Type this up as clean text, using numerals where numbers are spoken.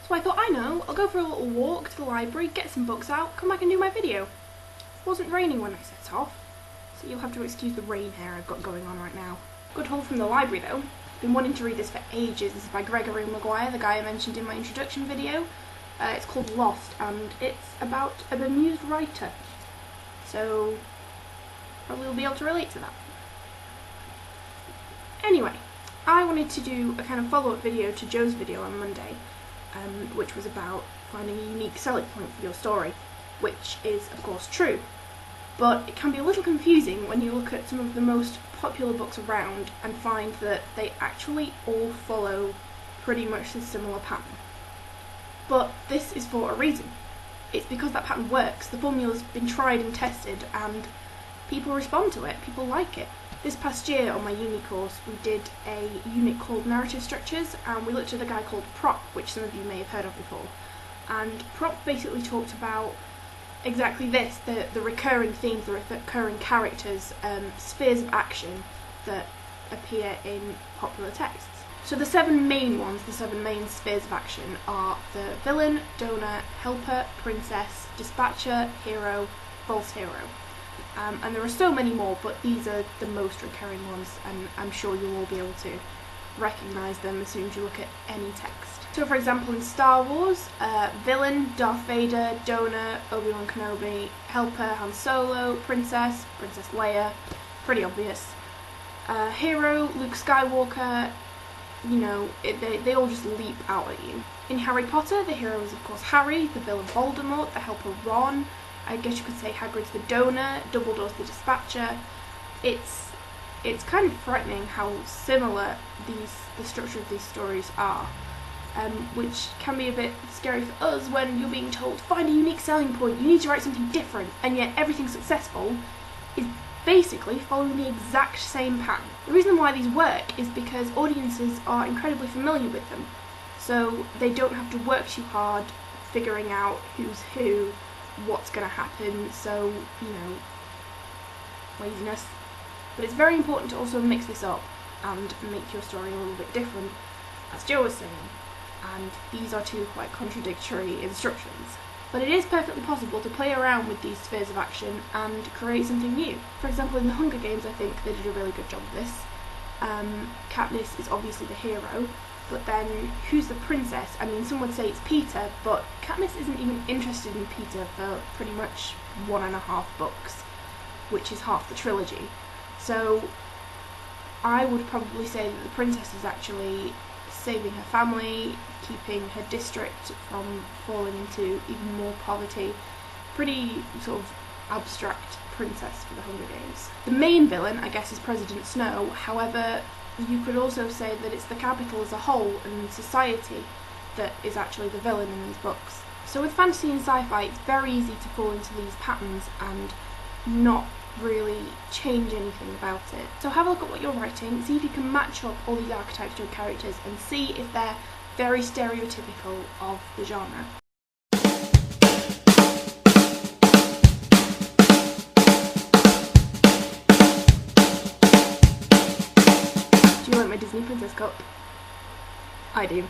So I thought, I know, I'll go for a little walk to the library, get some books out, come back and do my video. It wasn't raining when I set off, so you'll have to excuse the rain hair I've got going on right now. Good haul from the library though. I've been wanting to read this for ages. This is by Gregory Maguire, the guy I mentioned in my introduction video. It's called Lost, and it's about a bemused writer. So probably will be able to relate to that. Anyway, I wanted to do a kind of follow-up video to Joe's video on Monday, which was about finding a unique selling point for your story, which is of course true. But it can be a little confusing when you look at some of the most popular books around and find that they actually all follow pretty much a similar pattern. But this is for a reason. It's because that pattern works. The formula's been tried and tested and people respond to it, people like it. This past year on my uni course we did a unit called Narrative Structures, and we looked at a guy called Prop, which some of you may have heard of before. And Prop basically talked about exactly this, the recurring themes, the recurring characters, spheres of action that appear in popular texts. So the 7 main ones, the 7 main spheres of action are the villain, donor, helper, princess, dispatcher, hero, false hero. And there are so many more, but these are the most recurring ones, and I'm sure you'll all be able to recognise them as soon as you look at any text. So for example in Star Wars, villain, Darth Vader, donor, Obi-Wan Kenobi, helper, Han Solo, Princess Leia, pretty obvious. Hero, Luke Skywalker, you know, they all just leap out at you. In Harry Potter, the hero is of course Harry, the villain Voldemort, the helper Ron, I guess you could say Hagrid's the donor, Dumbledore's the dispatcher. It's kind of frightening how similar the structure of these stories are, which can be a bit scary for us when you're being told, find a unique selling point, you need to write something different, and yet everything successful is basically following the exact same pattern. The reason why these work is because audiences are incredibly familiar with them, so they don't have to work too hard figuring out who's who, what's going to happen, so, you know, laziness. But it's very important to also mix this up and make your story a little bit different, as Joe was saying, and these are 2 quite contradictory instructions. But it is perfectly possible to play around with these spheres of action and create something new. For example, in the Hunger Games I think they did a really good job of this. Katniss is obviously the hero, but then who's the princess? I mean, some would say it's Peeta, but Katniss isn't even interested in Peeta for pretty much 1.5 books, which is half the trilogy. So I would probably say that the princess is actually saving her family, keeping her district from falling into even more poverty. Pretty sort of abstract princess for the Hunger Games. The main villain, I guess, is President Snow. However, you could also say that it's the capital as a whole and society that is actually the villain in these books. So with fantasy and sci-fi, it's very easy to fall into these patterns and not really change anything about it. So have a look at what you're writing, see if you can match up all these archetypes to your characters and see if they're very stereotypical of the genre. Do you like my Disney Princess cup? I do.